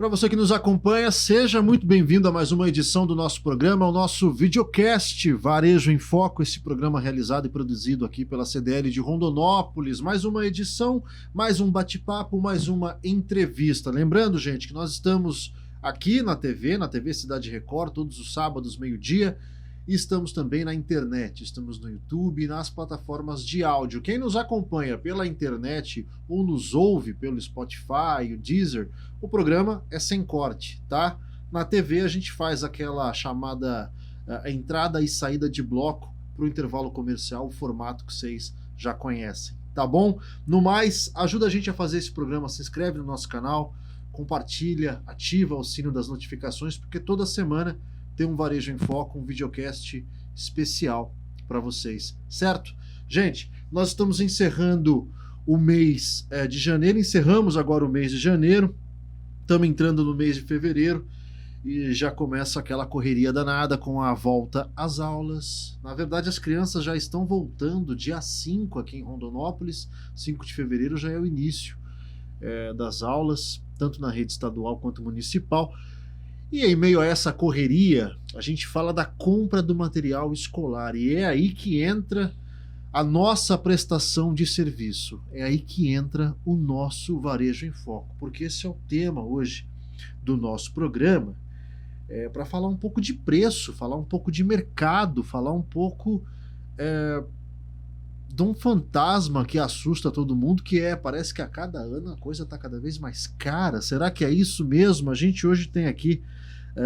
Para você que nos acompanha, seja muito bem-vindo a mais uma edição do nosso programa, o nosso videocast Varejo em Foco, esse programa realizado e produzido aqui pela CDL de Rondonópolis. Mais uma edição, mais um bate-papo, mais uma entrevista. Lembrando, gente, que nós estamos aqui na TV Cidade Record, todos os sábados, meio-dia, e estamos também na internet, estamos no YouTube e nas plataformas de áudio. Quem nos acompanha pela internet ou nos ouve pelo Spotify, o Deezer, o programa é sem corte, tá? Na TV a gente faz aquela chamada entrada e saída de bloco para o intervalo comercial, o formato que vocês já conhecem, tá bom? No mais, ajuda a gente a fazer esse programa, se inscreve no nosso canal, compartilha, ativa o sino das notificações, porque toda semana tem um Varejo em Foco, um videocast especial para vocês, certo? Gente, nós estamos encerrando o mês de janeiro, encerramos agora o mês de janeiro, estamos entrando no mês de fevereiro e já começa aquela correria danada com a volta às aulas. Na verdade, as crianças já estão voltando dia 5 aqui em Rondonópolis, 5 de fevereiro já é o início das aulas, tanto na rede estadual quanto municipal. E em meio a essa correria, a gente fala da compra do material escolar, e é aí que entra a nossa prestação de serviço, é aí que entra o nosso Varejo em Foco, porque esse é o tema hoje do nosso programa, para falar um pouco de preço, falar um pouco de mercado, falar um pouco de um fantasma que assusta todo mundo, que parece que a cada ano a coisa está cada vez mais cara. Será que é isso mesmo? A gente hoje tem aqui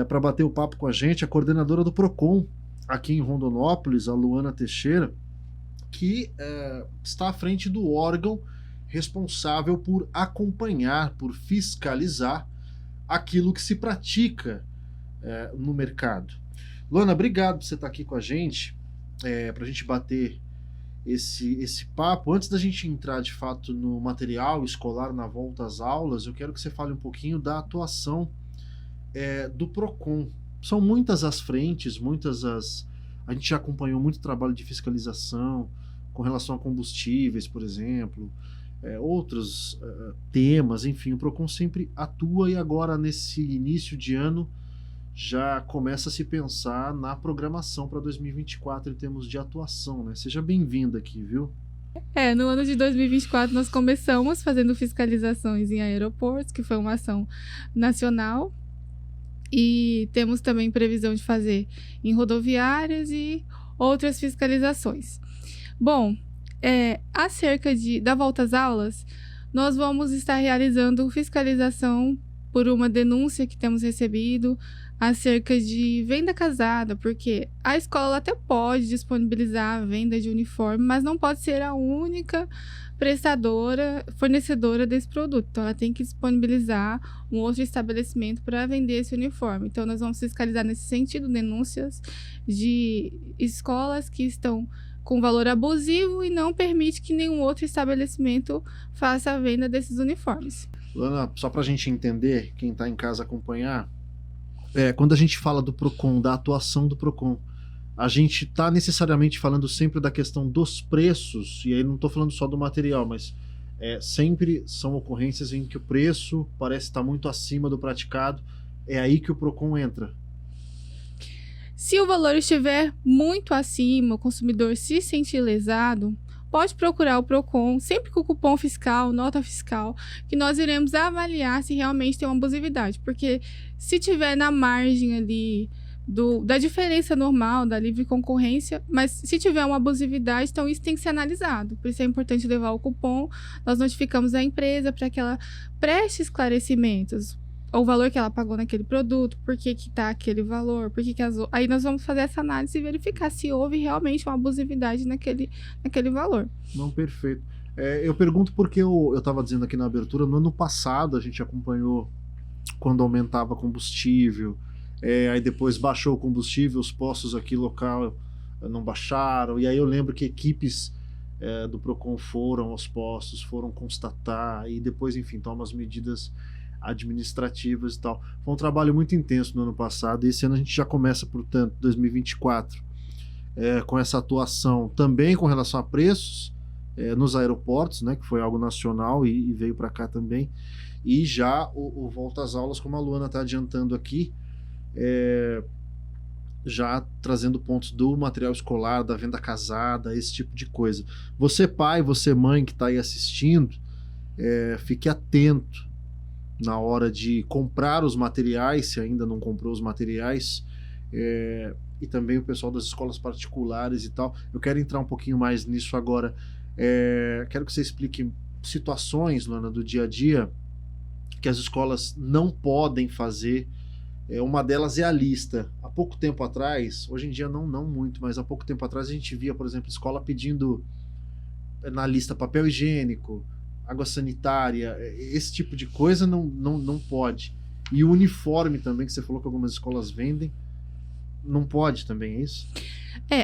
para bater o papo com a gente a coordenadora do Procon aqui em Rondonópolis, a Luana Teixeira, que está à frente do órgão responsável por acompanhar, por fiscalizar aquilo que se pratica no mercado. Luana, obrigado por você estar aqui com a gente, para a gente bater esse papo. Antes da gente entrar de fato no material escolar na volta às aulas, eu quero que você fale um pouquinho da atuação do Procon. São muitas as frentes, a gente já acompanhou muito trabalho de fiscalização com relação a combustíveis, por exemplo, outros temas, enfim, o Procon sempre atua, e agora nesse início de ano já começa a se pensar na programação para 2024 em termos de atuação, né? Seja bem-vinda aqui, viu? No ano de 2024 nós começamos fazendo fiscalizações em aeroportos, que foi uma ação nacional, e temos também previsão de fazer em rodoviárias e outras fiscalizações. Bom, acerca da volta às aulas, nós vamos estar realizando fiscalização por uma denúncia que temos recebido acerca de venda casada, porque a escola até pode disponibilizar a venda de uniforme, mas não pode ser a única fornecedora desse produto. Então, ela tem que disponibilizar um outro estabelecimento para vender esse uniforme. Então, nós vamos fiscalizar nesse sentido denúncias de escolas que estão com valor abusivo e não permite que nenhum outro estabelecimento faça a venda desses uniformes. Luana, só para a gente entender, quem está em casa acompanhar, quando a gente fala do Procon, da atuação do Procon, a gente está necessariamente falando sempre da questão dos preços, e aí não estou falando só do material, mas sempre são ocorrências em que o preço parece estar muito acima do praticado, é aí que o Procon entra. Se o valor estiver muito acima, o consumidor se sentir lesado, pode procurar o Procon, sempre com o cupom fiscal, nota fiscal, que nós iremos avaliar se realmente tem uma abusividade. Porque se tiver na margem ali da diferença normal, da livre concorrência, mas se tiver uma abusividade, então isso tem que ser analisado. Por isso é importante levar o cupom, nós notificamos a empresa para que ela preste esclarecimentos. O valor que ela pagou naquele produto, por que está aquele valor, aí nós vamos fazer essa análise e verificar se houve realmente uma abusividade naquele valor. Não, perfeito. Eu pergunto porque eu estava dizendo aqui na abertura, no ano passado a gente acompanhou quando aumentava combustível, aí depois baixou o combustível, os postos aqui local não baixaram, e aí eu lembro que equipes do Procon foram aos postos, foram constatar, e depois, enfim, tomam as medidas administrativas e tal. Foi um trabalho muito intenso no ano passado, e esse ano a gente já começa, portanto, 2024, com essa atuação também com relação a preços nos aeroportos, né, que foi algo nacional e veio para cá também. E já o volta às aulas, como a Luana está adiantando aqui, já trazendo pontos do material escolar, da venda casada, esse tipo de coisa. Você pai, você mãe que está aí assistindo, fique atento na hora de comprar os materiais, se ainda não comprou os materiais, e também o pessoal das escolas particulares e tal. Eu quero entrar um pouquinho mais nisso agora. Quero que você explique situações, Luana, do dia a dia que as escolas não podem fazer. Uma delas é a lista. Há pouco tempo atrás, hoje em dia não muito, mas há pouco tempo atrás a gente via, por exemplo, escola pedindo na lista papel higiênico, água sanitária, esse tipo de coisa não pode. E o uniforme também, que você falou que algumas escolas vendem, não pode também, é isso?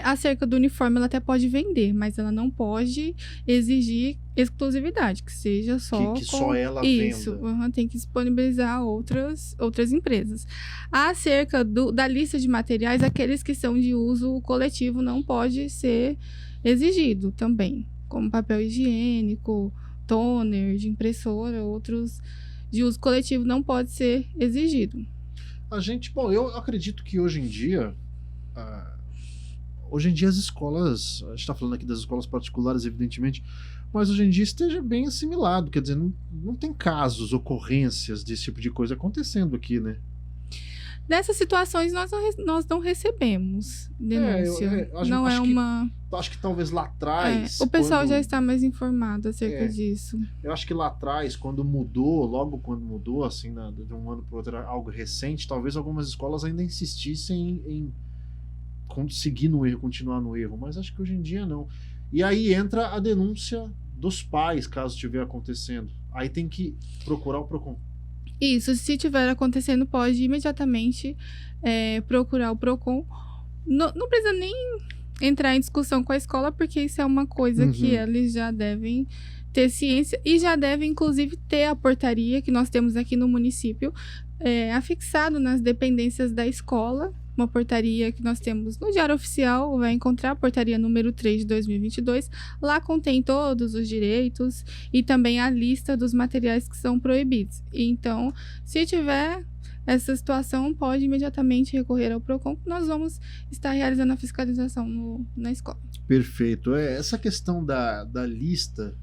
Acerca do uniforme, ela até pode vender, mas ela não pode exigir exclusividade, que seja só que só ela isso, venda. Tem que disponibilizar outras empresas. Acerca da lista de materiais, aqueles que são de uso coletivo não pode ser exigido também, como papel higiênico, toner de impressora, outros de uso coletivo não pode ser exigido. Eu acredito que hoje em dia as escolas, a gente está falando aqui das escolas particulares, evidentemente, mas hoje em dia esteja bem assimilado, quer dizer, não tem casos, ocorrências desse tipo de coisa acontecendo aqui, né? Nessas situações nós não recebemos denúncia. Acho que talvez lá atrás... o pessoal já está mais informado acerca disso. Eu acho que lá atrás, logo quando mudou, assim, de um ano para o outro, era algo recente, talvez algumas escolas ainda insistissem em seguir no erro, continuar no erro, mas acho que hoje em dia não. E aí entra a denúncia dos pais, caso estiver acontecendo. Aí tem que procurar o PROCON. Isso, se estiver acontecendo, pode imediatamente procurar o PROCON. Não precisa nem entrar em discussão com a escola, porque isso é uma coisa que eles já devem ter ciência e já devem, inclusive, ter a portaria que nós temos aqui no município afixado nas dependências da escola. Uma portaria que nós temos no Diário Oficial, vai encontrar a portaria número 3 de 2022. Lá contém todos os direitos e também a lista dos materiais que são proibidos. Então, se tiver essa situação, pode imediatamente recorrer ao PROCON, que nós vamos estar realizando a fiscalização na escola. Perfeito. Essa questão da lista,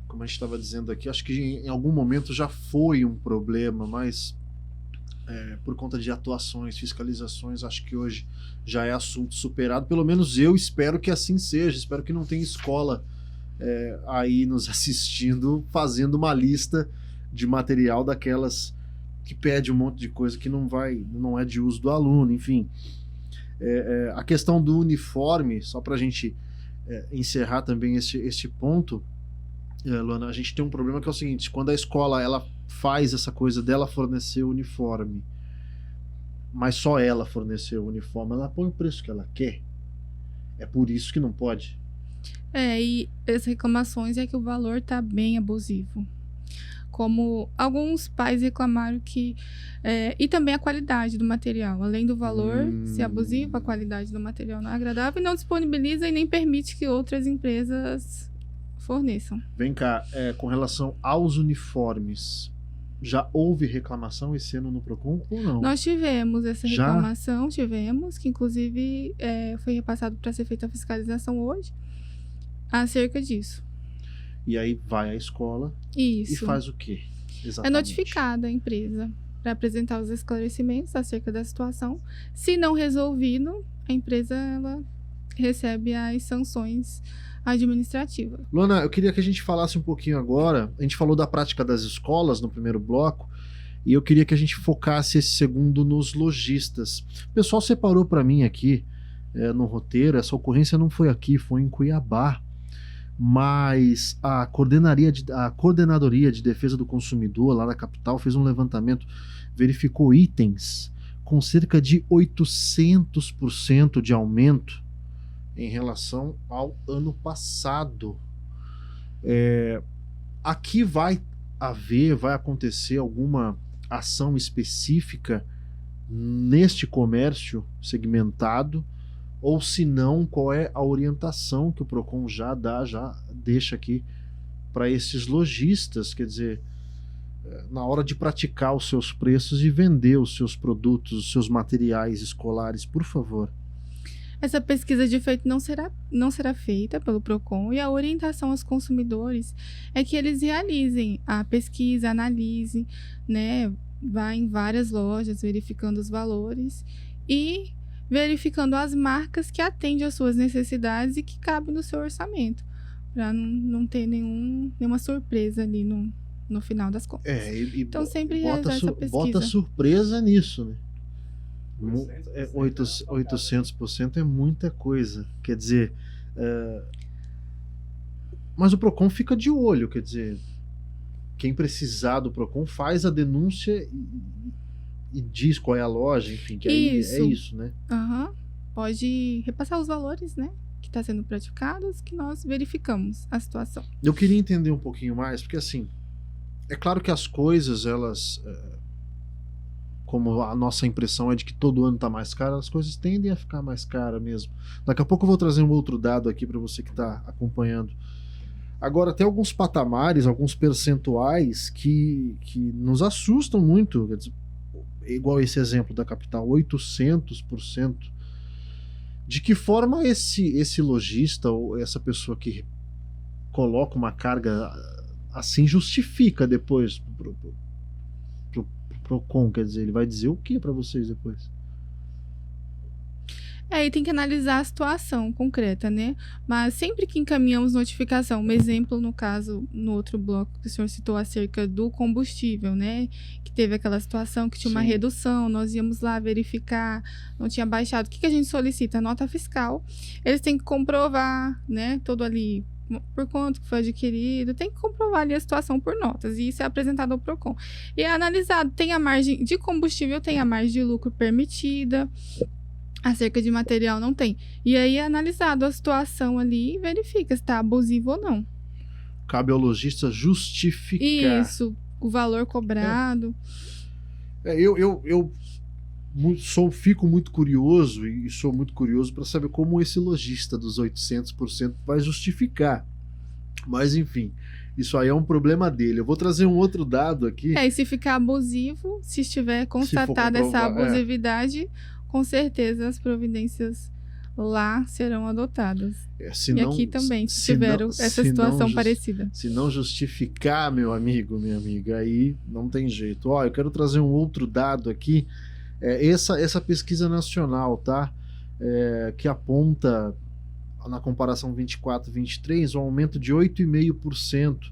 como a gente estava dizendo aqui, acho que em algum momento já foi um problema, mas por conta de atuações, fiscalizações, acho que hoje já é assunto superado. Pelo menos eu espero que assim seja. Espero que não tenha escola aí nos assistindo fazendo uma lista de material daquelas que pede um monte de coisa que não é de uso do aluno, enfim. A questão do uniforme, só para a gente encerrar também este ponto, Luana, a gente tem um problema que é o seguinte: quando a escola ela faz essa coisa dela fornecer o uniforme, mas só ela fornecer o uniforme, ela põe o preço que ela quer. É por isso que não pode. E as reclamações é que o valor está bem abusivo. Como alguns pais reclamaram que... e também a qualidade do material. Além do valor ser abusivo, a qualidade do material não é agradável e não disponibiliza e nem permite que outras empresas forneçam. Vem cá, com relação aos uniformes, já houve reclamação esse ano no PROCON ou não? Nós tivemos essa reclamação, que inclusive foi repassado para ser feita a fiscalização hoje, acerca disso. E aí vai à escola e faz o quê? Exatamente. É notificada a empresa para apresentar os esclarecimentos acerca da situação. Se não resolvido, a empresa ela recebe as sanções administrativas. Luana, eu queria que a gente falasse um pouquinho agora. A gente falou da prática das escolas no primeiro bloco e eu queria que a gente focasse esse segundo nos lojistas. O pessoal separou para mim aqui no roteiro, essa ocorrência não foi aqui, foi em Cuiabá. Mas a Coordenadoria de Defesa do Consumidor lá da capital fez um levantamento, verificou itens com cerca de 800% de aumento em relação ao ano passado. Aqui vai acontecer alguma ação específica neste comércio segmentado? Ou se não, qual é a orientação que o PROCON já deixa aqui para esses lojistas? Quer dizer, na hora de praticar os seus preços e vender os seus produtos, os seus materiais escolares, por favor. Essa pesquisa de efeito não será feita pelo PROCON, e a orientação aos consumidores é que eles realizem a pesquisa, analisem, né? Vá em várias lojas verificando os valores e verificando as marcas que atendem às suas necessidades e que cabem no seu orçamento, para não ter nenhuma surpresa ali no final das contas. Então sempre realizar essa pesquisa. Bota surpresa nisso, né? 800% é muita coisa. Quer dizer, mas o PROCON fica de olho, quer dizer, quem precisar do PROCON faz a denúncia e diz qual é a loja, enfim, que aí é isso, né? Pode repassar os valores, né, que está sendo praticados, que nós verificamos a situação. Eu queria entender um pouquinho mais, porque assim, é claro que as coisas, elas, como a nossa impressão é de que todo ano está mais caro, as coisas tendem a ficar mais caras mesmo. Daqui a pouco eu vou trazer um outro dado aqui para você que está acompanhando. Agora, tem alguns patamares, alguns percentuais que nos assustam muito. Quer dizer, igual esse exemplo da capital, 800%. De que forma esse lojista ou essa pessoa que coloca uma carga assim justifica depois pro PROCON? Quer dizer, ele vai dizer o que para vocês depois? E tem que analisar a situação concreta, né? Mas sempre que encaminhamos notificação, um exemplo no caso, no outro bloco que o senhor citou acerca do combustível, né? Que teve aquela situação que tinha uma redução, nós íamos lá verificar, não tinha baixado. O que a gente solicita? Nota fiscal. Eles têm que comprovar, né? Todo ali, por quanto que foi adquirido, tem que comprovar ali a situação por notas, e isso é apresentado ao PROCON. E é analisado, tem a margem de combustível, tem a margem de lucro permitida, acerca de material não tem. E aí é analisado a situação ali e verifica se está abusivo ou não. Cabe ao lojista justificar. Isso, o valor cobrado. Eu fico muito curioso e sou muito curioso para saber como esse lojista dos 800% vai justificar. Mas enfim, isso aí é um problema dele. Eu vou trazer um outro dado aqui. E se ficar abusivo, se estiver constatada essa abusividade, com certeza as providências lá serão adotadas. E aqui também, se tiver essa situação parecida. Se não justificar, meu amigo, minha amiga, aí não tem jeito. Eu quero trazer um outro dado aqui. Essa pesquisa nacional, tá? Que aponta, na comparação 24-23, um aumento de 8,5%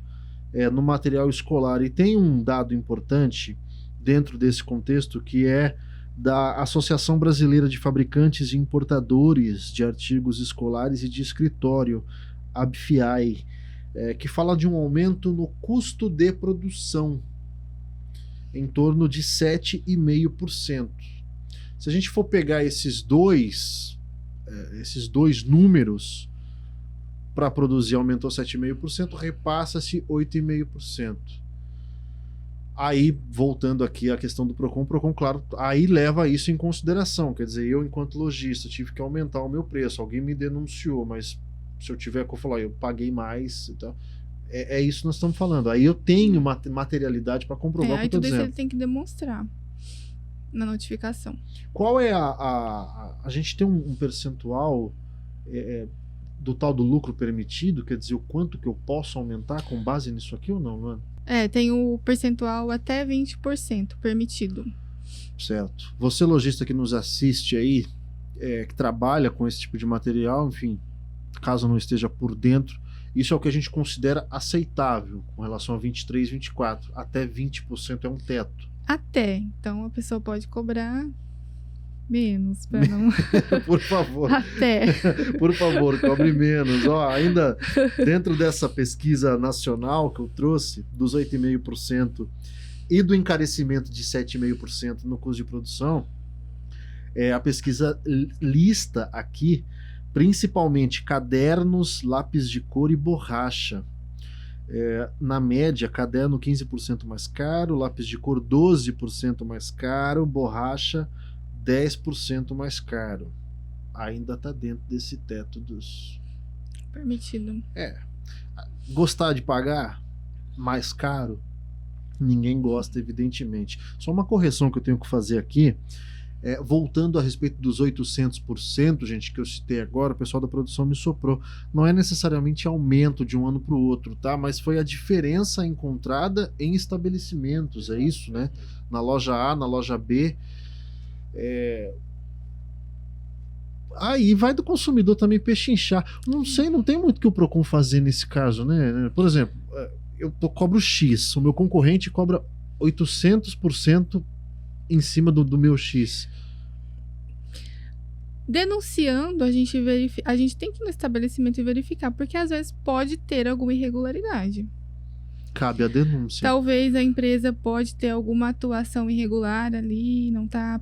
no material escolar. E tem um dado importante dentro desse contexto, que é da Associação Brasileira de Fabricantes e Importadores de Artigos Escolares e de Escritório, ABFIAI, que fala de um aumento no custo de produção, em torno de 7,5%. Se a gente for pegar esses dois números, para produzir aumentou 7,5%, repassa-se 8,5%. Aí, voltando aqui à questão do PROCON, claro, aí leva isso em consideração. Quer dizer, eu, enquanto lojista, tive que aumentar o meu preço. Alguém me denunciou, mas se eu tiver que falar, eu paguei mais. Então, é isso que nós estamos falando. Aí eu tenho materialidade para comprovar o que eu estou dizendo. Aí tudo isso ele tem que demonstrar na notificação. Qual é a gente tem um percentual do tal do lucro permitido? Quer dizer, o quanto que eu posso aumentar com base nisso aqui ou não, mano? Tem o percentual até 20% permitido. Certo. Você, lojista que nos assiste aí, que trabalha com esse tipo de material, enfim, caso não esteja por dentro, isso é o que a gente considera aceitável com relação a 23, 24. Até 20% é um teto. Até. Então a pessoa pode cobrar menos, para não... Por favor. Até. Por favor, cobre menos. Ainda dentro dessa pesquisa nacional que eu trouxe, dos 8,5% e do encarecimento de 7,5% no custo de produção, a pesquisa lista aqui principalmente cadernos, lápis de cor e borracha. Na média, caderno 15% mais caro, lápis de cor 12% mais caro, borracha 10% mais caro. Ainda está dentro desse teto dos... Permitido. Gostar de pagar mais caro? Ninguém gosta, evidentemente. Só uma correção que eu tenho que fazer aqui. Voltando a respeito dos 800%, gente, que eu citei agora, o pessoal da produção me soprou. Não é necessariamente aumento de um ano para o outro, tá? Mas foi a diferença encontrada em estabelecimentos, é isso, né? Na loja A, na loja B. Aí vai do consumidor também pechinchar. Não sei, não tem muito que o Procon fazer nesse caso, né? Por exemplo, eu cobro X, o meu concorrente cobra 800% em cima do meu X. Denunciando, a gente tem que ir no estabelecimento e verificar, porque às vezes pode ter alguma irregularidade. Cabe a denúncia. Talvez a empresa pode ter alguma atuação irregular ali, não tá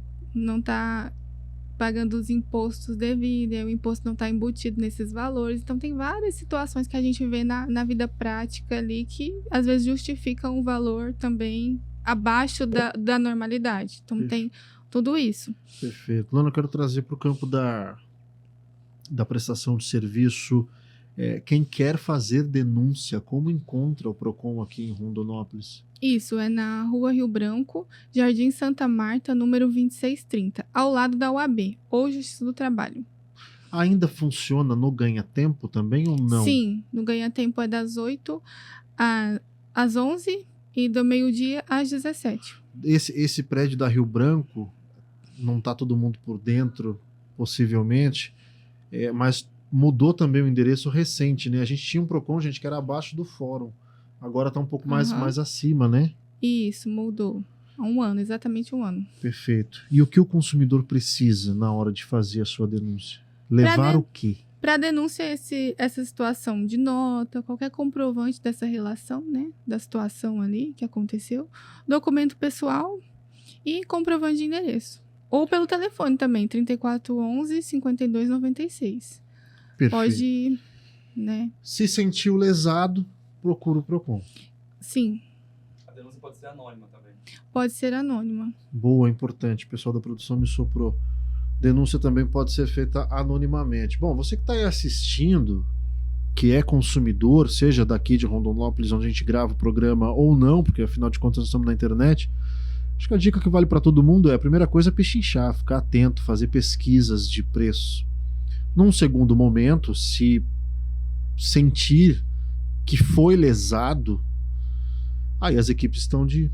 pagando os impostos devidos, o imposto não está embutido nesses valores. Então tem várias situações que a gente vê na vida prática ali que às vezes justificam o valor também abaixo da normalidade. Então tem tudo isso. Perfeito. Lana, eu quero trazer para o campo da prestação de serviço. Quem quer fazer denúncia, como encontra o Procon aqui em Rondonópolis? Isso, é na Rua Rio Branco, Jardim Santa Marta, número 2630, ao lado da UAB, ou Justiça do Trabalho. Ainda funciona no ganha-tempo também ou não? Sim, no ganha-tempo é das 8 às 11 e do meio-dia às 17. Esse prédio da Rio Branco, não está todo mundo por dentro, possivelmente, mas mudou também o endereço recente, né? A gente tinha um Procon, gente, que era abaixo do fórum. Agora está um pouco mais acima, né? Isso, mudou. Há um ano, exatamente um ano. Perfeito. E o que o consumidor precisa na hora de fazer a sua denúncia? Levar o quê? Para denúncia, essa situação de nota, qualquer comprovante dessa relação, né? Da situação ali que aconteceu. Documento pessoal e comprovante de endereço. Ou pelo telefone também, 3411-5296. Perfeito. Pode, né? Se sentiu lesado, procura o Procon. Sim. A denúncia pode ser anônima também. Pode ser anônima. Boa, importante. O pessoal da produção me soprou. Denúncia também pode ser feita anonimamente. Bom, você que está aí assistindo, que é consumidor, seja daqui de Rondonópolis, onde a gente grava o programa, ou não, porque afinal de contas nós estamos na internet, acho que a dica que vale para todo mundo a primeira coisa é pechinchar, ficar atento, fazer pesquisas de preço. Num segundo momento, se sentir que foi lesado, aí as equipes estão de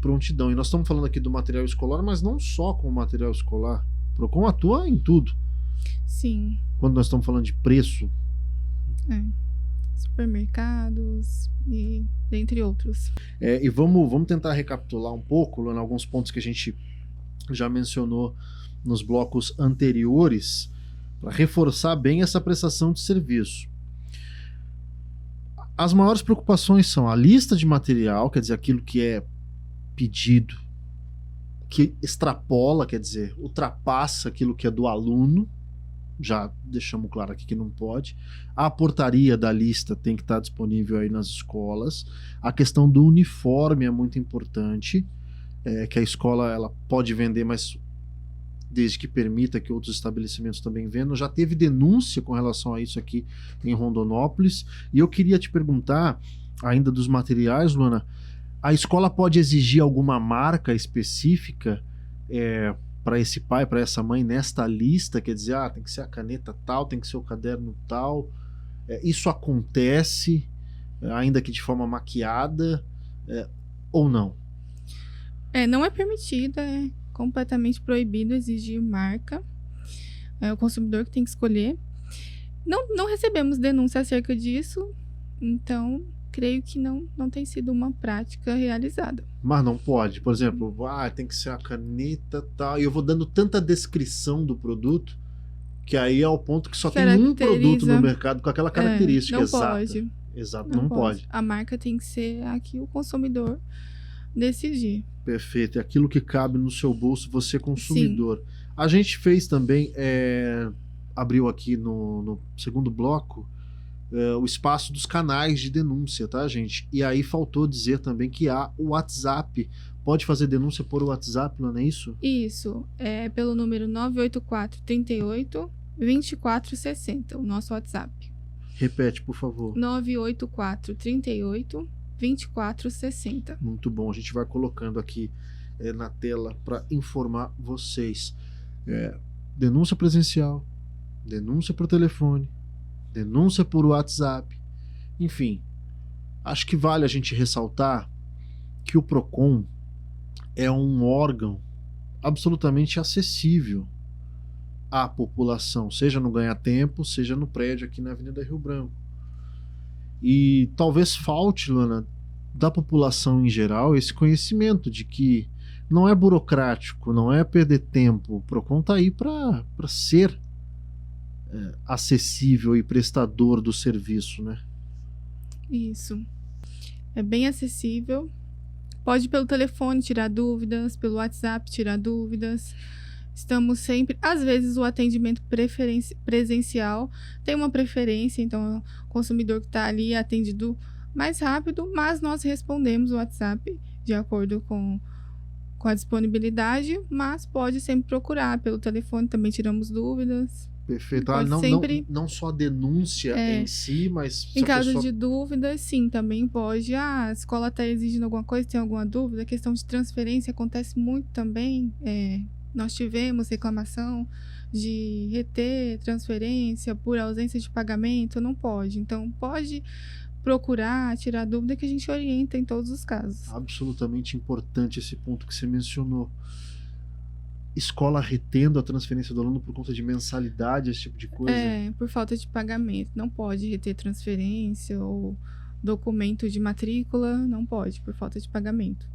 prontidão. E nós estamos falando aqui do material escolar, mas não só com o material escolar. O Procon atua em tudo. Sim. Quando nós estamos falando de preço. Supermercados e dentre outros. E vamos tentar recapitular um pouco, Luana, alguns pontos que a gente já mencionou nos blocos anteriores, para reforçar bem essa prestação de serviço. As maiores preocupações são a lista de material, quer dizer, aquilo que é pedido, que extrapola, quer dizer, ultrapassa aquilo que é do aluno, já deixamos claro aqui que não pode. A portaria da lista tem que estar disponível aí nas escolas. A questão do uniforme é muito importante, que a escola ela pode vender, mas desde que permita que outros estabelecimentos também vendam. Já teve denúncia com relação a isso aqui em Rondonópolis. E eu queria te perguntar, ainda dos materiais, Luana, a escola pode exigir alguma marca específica para esse pai, para essa mãe, nesta lista? Quer dizer, tem que ser a caneta tal, tem que ser o caderno tal. Isso acontece, ainda que de forma maquiada, ou não? Não é permitido, é completamente proibido exigir marca. É o consumidor que tem que escolher. Não recebemos denúncia acerca disso, então creio que não tem sido uma prática realizada. Mas não pode, por exemplo, tem que ser a caneta tal, e eu vou dando tanta descrição do produto que aí é o ponto que só tem um produto no mercado com aquela característica exata. Pode. Exato, não pode. A marca tem que ser a que o consumidor decidir. Perfeito, é aquilo que cabe no seu bolso, você consumidor. Sim. A gente fez também, abriu aqui no segundo bloco, o espaço dos canais de denúncia, tá, gente? E aí faltou dizer também que há o WhatsApp. Pode fazer denúncia por WhatsApp, não é isso? Isso, é pelo número 984-38-2460, o nosso WhatsApp. Repete, por favor. 984-38-2460. 2460. Muito bom, a gente vai colocando aqui na tela para informar vocês. Denúncia presencial, denúncia por telefone, denúncia por WhatsApp, enfim. Acho que vale a gente ressaltar que o PROCON é um órgão absolutamente acessível à população, seja no Ganha-Tempo, seja no prédio aqui na Avenida Rio Branco. E talvez falte, Luana, da população em geral, esse conhecimento de que não é burocrático, não é perder tempo. O PROCON está aí para ser acessível e prestador do serviço, né? Isso. É bem acessível. Pode pelo telefone tirar dúvidas, pelo WhatsApp tirar dúvidas. Estamos sempre... Às vezes o atendimento presencial tem uma preferência, então o consumidor que está ali é atendido mais rápido, mas nós respondemos o WhatsApp de acordo com a disponibilidade, mas pode sempre procurar pelo telefone, também tiramos dúvidas. Perfeito. Não só a denúncia em si, mas... Em caso de dúvidas, sim, também pode. A escola está exigindo alguma coisa, tem alguma dúvida? A questão de transferência acontece muito também. Nós tivemos reclamação de reter transferência por ausência de pagamento, não pode. Então, pode procurar, tirar dúvida que a gente orienta em todos os casos. Absolutamente importante esse ponto que você mencionou. Escola retendo a transferência do aluno por conta de mensalidade, esse tipo de coisa? Por falta de pagamento. Não pode reter transferência ou documento de matrícula, não pode, por falta de pagamento.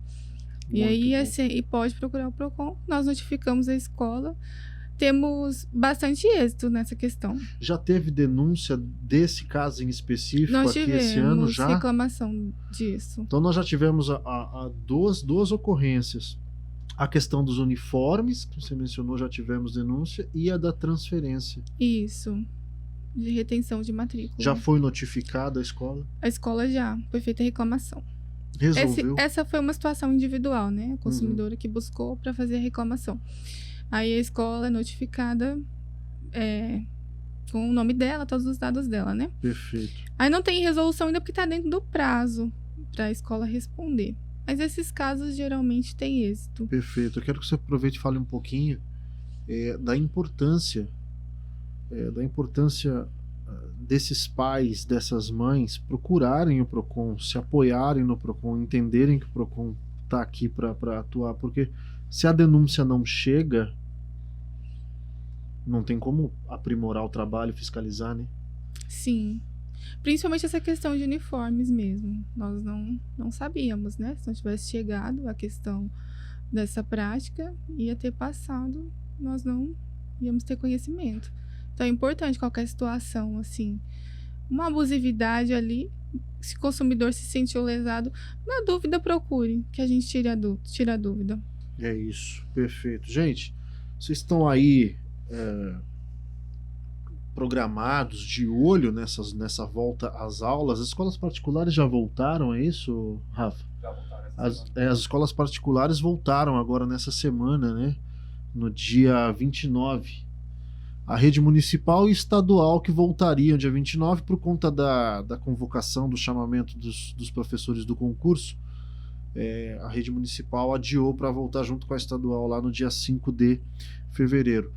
E aí, e pode procurar o PROCON, nós notificamos a escola, temos bastante êxito nessa questão. Já teve denúncia desse caso em específico nós aqui esse ano? Já tivemos reclamação disso. Então nós já tivemos duas ocorrências. A questão dos uniformes, que você mencionou, já tivemos denúncia, e a da transferência. Isso, de retenção de matrícula. Já foi notificada a escola? A escola já, foi feita a reclamação. Resolveu? Essa foi uma situação individual, né? A consumidora que buscou para fazer a reclamação. Aí a escola é notificada com o nome dela, todos os dados dela, né? Perfeito. Aí não tem resolução ainda porque está dentro do prazo para a escola responder. Mas esses casos geralmente têm êxito. Perfeito. Eu quero que você aproveite e fale um pouquinho da importância desses pais, dessas mães procurarem o PROCON, se apoiarem no PROCON, entenderem que o PROCON está aqui para atuar, porque se a denúncia não chega, não tem como aprimorar o trabalho, fiscalizar, né? Sim. Principalmente essa questão de uniformes mesmo. Nós não sabíamos, né? Se não tivesse chegado a questão dessa prática, ia ter passado, nós não íamos ter conhecimento. Então é importante qualquer situação, assim, uma abusividade ali, se o consumidor se sentiu lesado, na dúvida procure, que a gente tira a dúvida. É isso, perfeito. Gente, vocês estão aí programados, de olho nessa volta às aulas. As escolas particulares já voltaram, é isso, Rafa? Já voltaram As escolas particulares voltaram agora nessa semana, né? No dia 29. A rede municipal e estadual que voltariam dia 29 por conta da convocação, do chamamento dos professores do concurso. A rede municipal adiou para voltar junto com a estadual lá no dia 5 de fevereiro.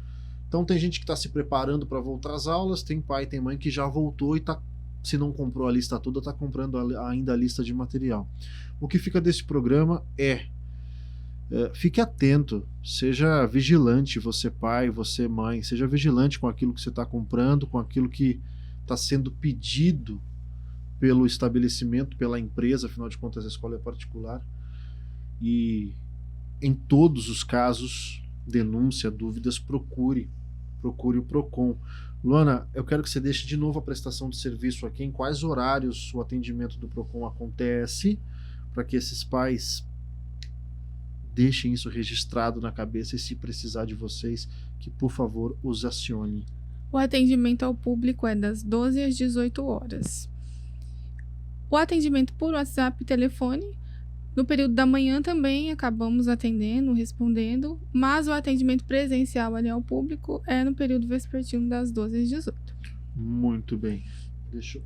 Então tem gente que está se preparando para voltar às aulas, tem pai, tem mãe que já voltou e se não comprou a lista toda, está comprando ainda a lista de material. O que fica desse programa fique atento, seja vigilante, você pai, você mãe, seja vigilante com aquilo que você está comprando, com aquilo que está sendo pedido pelo estabelecimento, pela empresa, afinal de contas a escola é particular. E em todos os casos, denúncia, dúvidas, procure o PROCON. Luana, eu quero que você deixe de novo a prestação de serviço aqui, em quais horários o atendimento do PROCON acontece, para que esses pais deixem isso registrado na cabeça e, se precisar de vocês, que por favor os acione. O atendimento ao público é das 12 às 18 horas. O atendimento por WhatsApp e telefone, no período da manhã também acabamos atendendo, respondendo, mas o atendimento presencial ali ao público é no período vespertino das 12 às 18. Muito bem. Deixa eu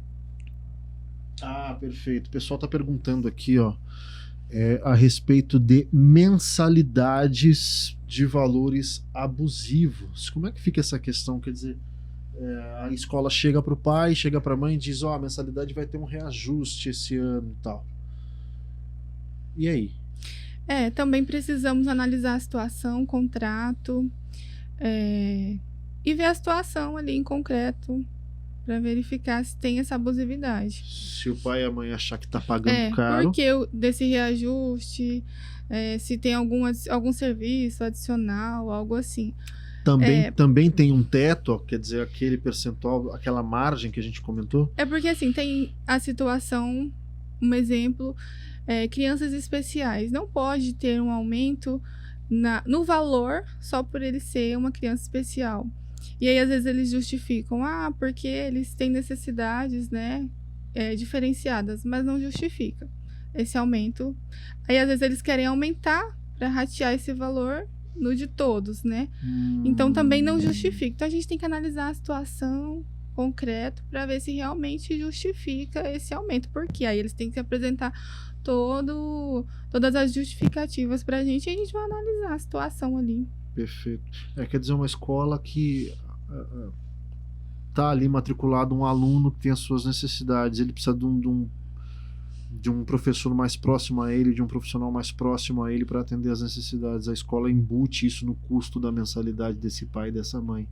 Ah, perfeito. O pessoal está perguntando aqui, ó, a respeito de mensalidades de valores abusivos. Como é que fica essa questão? Quer dizer, a escola chega para o pai, chega para a mãe e diz, ó, a mensalidade vai ter um reajuste esse ano e tal. E aí? Também precisamos analisar a situação, o contrato, e ver a situação ali em concreto para verificar se tem essa abusividade. Se o pai e a mãe achar que tá pagando caro... Porque desse reajuste, se tem algum serviço adicional, algo assim. Também tem um teto, ó, quer dizer, aquele percentual, aquela margem que a gente comentou? Porque assim, tem a situação, um exemplo, crianças especiais. Não pode ter um aumento no valor só por ele ser uma criança especial. E aí, às vezes, eles justificam, porque eles têm necessidades, né, diferenciadas, mas não justifica esse aumento. Aí, às vezes, eles querem aumentar para ratear esse valor no de todos, né? Então, também não justifica. Então, a gente tem que analisar a situação concreta para ver se realmente justifica esse aumento. Porque aí eles têm que apresentar todas as justificativas para a gente e a gente vai analisar a situação ali. Perfeito. Quer dizer, uma escola que tá ali matriculado um aluno que tem as suas necessidades, ele precisa de um professor mais próximo a ele, de um profissional mais próximo a ele para atender as necessidades. A escola embute isso no custo da mensalidade desse pai e dessa mãe.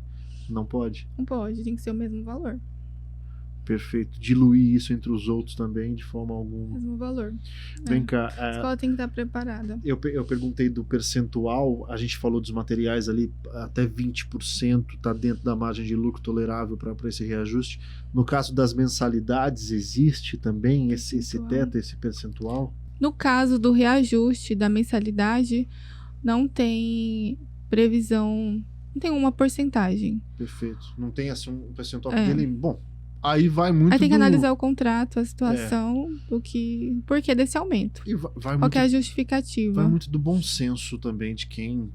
Não pode? Não pode, tem que ser o mesmo valor. Perfeito. Diluir isso entre os outros também, de forma alguma. Mesmo valor. Vem cá. A escola tem que estar preparada. Eu perguntei do percentual, a gente falou dos materiais ali, até 20% está dentro da margem de lucro tolerável para esse reajuste. No caso das mensalidades, existe também esse teto, esse percentual? No caso do reajuste da mensalidade, não tem previsão, não tem uma porcentagem. Perfeito. Não tem assim um percentual dele. Bom, aí vai muito. Aí tem que analisar o contrato, a situação, por que desse aumento. E vai qual que é a justificativa? Vai muito do bom senso também de quem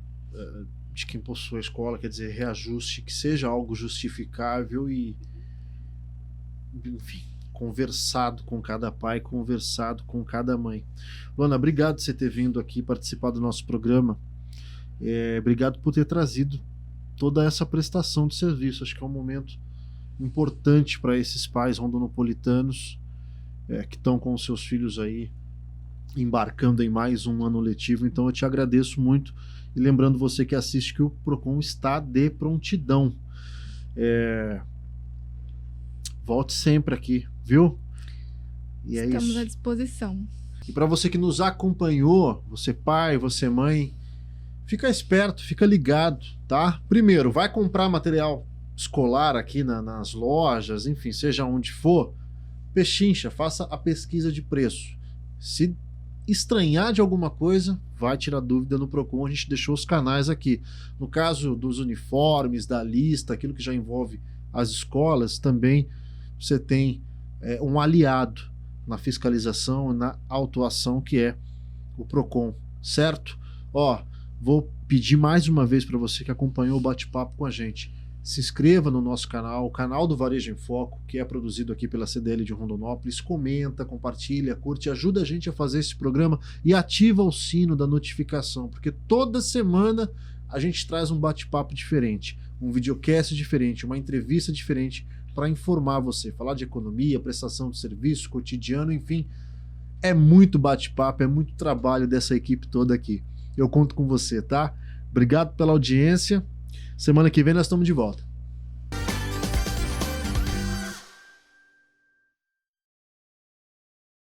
possui a escola, quer dizer, reajuste, que seja algo justificável e, enfim, conversado com cada pai, conversado com cada mãe. Luana, obrigado por você ter vindo aqui participar do nosso programa. Obrigado por ter trazido toda essa prestação de serviço. Acho que é um momento importante para esses pais rondonopolitanos que estão com os seus filhos aí embarcando em mais um ano letivo. Então eu te agradeço muito e lembrando você que assiste que o Procon está de prontidão. Volte sempre aqui, viu? E estamos à disposição. E para você que nos acompanhou, você pai, você mãe, fica esperto, fica ligado, tá? Primeiro, vai comprar material escolar aqui nas lojas, enfim, seja onde for, pechincha, faça a pesquisa de preço. Se estranhar de alguma coisa, vai tirar dúvida no Procon, a gente deixou os canais aqui. No caso dos uniformes, da lista, aquilo que já envolve as escolas, também você tem um aliado na fiscalização e na autuação, que é o Procon, certo? Vou pedir mais uma vez para você que acompanhou o bate-papo com a gente, se inscreva no nosso canal, o canal do Varejo em Foco, que é produzido aqui pela CDL de Rondonópolis. Comenta, compartilha, curte, ajuda a gente a fazer esse programa e ativa o sino da notificação, porque toda semana a gente traz um bate-papo diferente, um videocast diferente, uma entrevista diferente para informar você, falar de economia, prestação de serviço, cotidiano, enfim, é muito bate-papo, é muito trabalho dessa equipe toda aqui. Eu conto com você, tá? Obrigado pela audiência. Semana que vem nós estamos de volta.